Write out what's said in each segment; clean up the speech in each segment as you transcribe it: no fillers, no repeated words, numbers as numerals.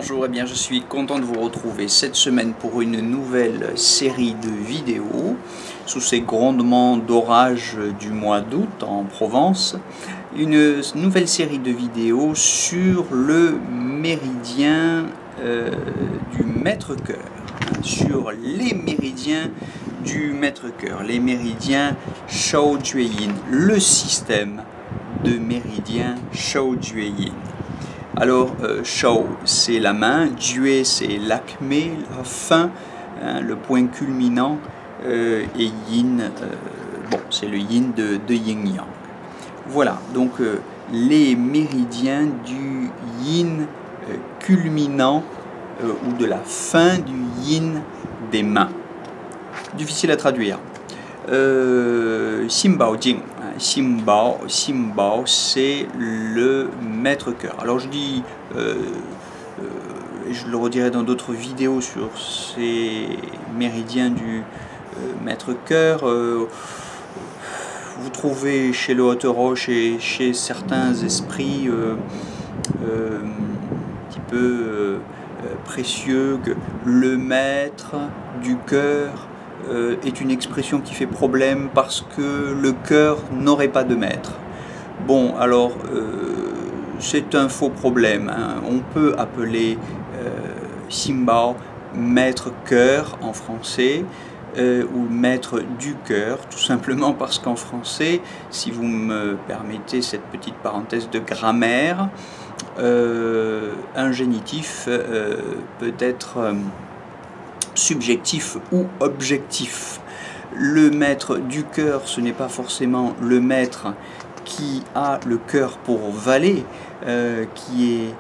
bonjour, bien je suis content de vous retrouver cette semaine pour une nouvelle série de vidéos sous ces grondements d'orage du mois d'août en Provence. Une nouvelle série de vidéos sur le méridien du maître-cœur, sur les méridiens du maître-cœur, les méridiens Shao Jue Yin, le système de méridiens Shao Jue Yin. Alors, Shao, c'est la main, Jue, c'est l'acmé, la fin, hein, le point culminant, et Yin, bon, c'est le Yin de Yin-Yang. Voilà, donc les méridiens du Yin culminant ou de la fin du Yin des mains. Difficile à traduire. Ximbao Jing. Ximbao, c'est le maître-cœur. Alors je dis, je le redirai dans d'autres vidéos sur ces méridiens du maître-cœur. Vous trouvez chez le Haute-Roche et chez certains esprits un petit peu précieux que le maître du cœur est une expression qui fait problème parce que le cœur n'aurait pas de maître. Bon, alors c'est un faux problème, hein. On peut appeler Ximbao maître cœur en français ou maître du cœur, tout simplement parce qu'en français, si vous me permettez cette petite parenthèse de grammaire, un génitif peut être subjectif ou objectif. Le maître du cœur, ce n'est pas forcément le maître qui a le cœur pour valet, qui est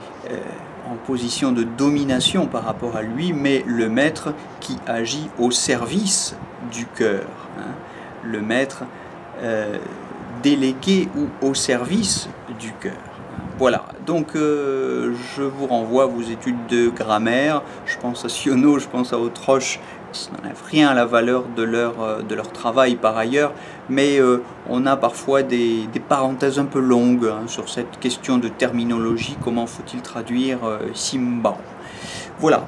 en position de domination par rapport à lui, mais le maître qui agit au service du cœur, hein. Le maître délégué ou au service du cœur. Voilà, donc je vous renvoie à vos études de grammaire. Je pense à Siono, je pense à Haute-Roche, ça n'enlève rien à la valeur de leur travail par ailleurs, mais on a parfois des parenthèses un peu longues, hein, sur cette question de terminologie, comment faut-il traduire Ximbao. Voilà,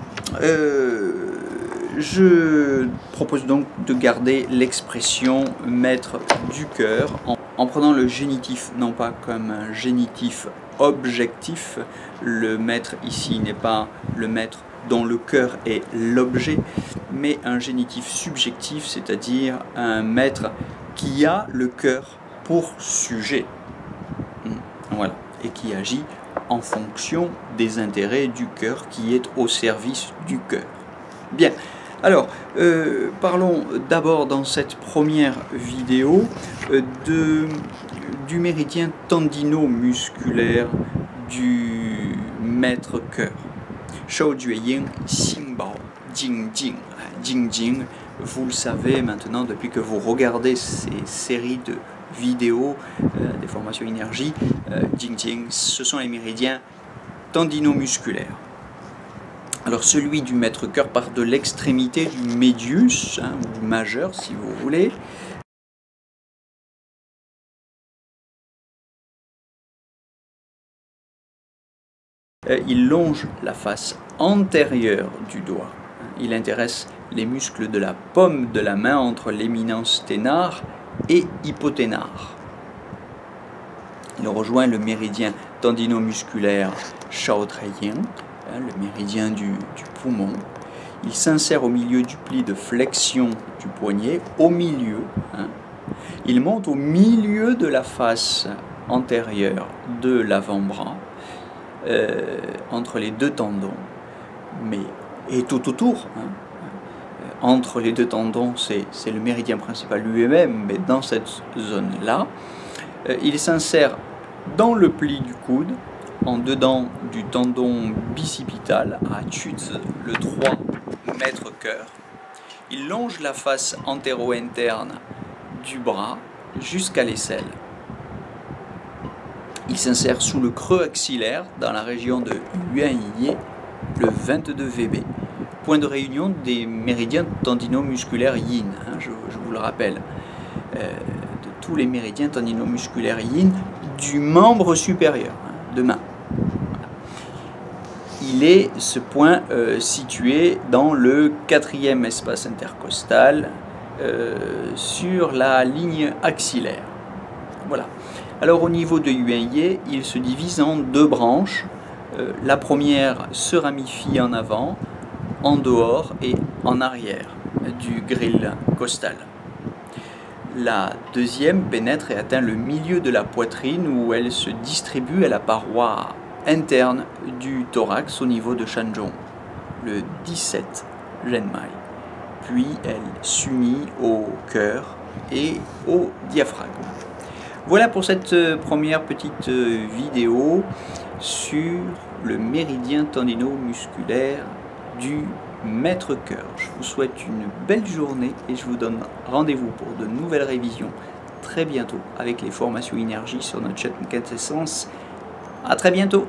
je propose donc de garder l'expression maître du cœur en prenant le génitif, non pas comme un génitif objectif. Le maître ici n'est pas le maître dont le cœur est l'objet, mais un génitif subjectif, c'est-à-dire un maître qui a le cœur pour sujet. Voilà, et qui agit en fonction des intérêts du cœur, qui est au service du cœur. Bien. Alors, parlons d'abord dans cette première vidéo du méridien tendino-musculaire du maître-cœur. Shao Jue Yin, Ximbao, Jing Jing. Jing Jing, vous le savez maintenant depuis que vous regardez ces séries de vidéos des formations énergie, Jing Jing, ce sont les méridiens tendino-musculaires. Alors celui du maître-cœur part de l'extrémité du médius, hein, ou du majeur si vous voulez. Il longe la face antérieure du doigt. Il intéresse les muscles de la paume de la main entre l'éminence ténare et hypoténare. Il rejoint le méridien tendino-musculaire Shao Trei Yin, le méridien du poumon. Il s'insère au milieu du pli de flexion du poignet, au milieu. Hein. Il monte au milieu de la face antérieure de l'avant-bras, entre les deux tendons, et tout autour. Hein. Entre les deux tendons, c'est le méridien principal lui-même, mais dans cette zone-là, il s'insère dans le pli du coude, en dedans du tendon bicipital à Chuz, le 3 maître-cœur. Il longe la face antéro-interne du bras jusqu'à l'aisselle. Il s'insère sous le creux axillaire dans la région de Yuan-Yi, le 22 VB, point de réunion des méridiens tendino-musculaires Yin, hein, je vous le rappelle, de tous les méridiens tendino-musculaires Yin du membre supérieur, hein, de main. Il ce point situé dans le 4e espace intercostal sur la ligne axillaire. Voilà. Alors au niveau de Yuan-Ye, il se divise en 2 branches. La première se ramifie en avant, en dehors et en arrière du grille costal. La deuxième pénètre et atteint le milieu de la poitrine où elle se distribue à la paroi interne du thorax au niveau de Shanzhong, le 17 Zhenmai. Puis elle s'unit au cœur et au diaphragme. Voilà pour cette première petite vidéo sur le méridien tendino-musculaire du maître-cœur. Je vous souhaite une belle journée et je vous donne rendez-vous pour de nouvelles révisions très bientôt avec les formations énergie sur notre chaîne Quintessence. À très bientôt.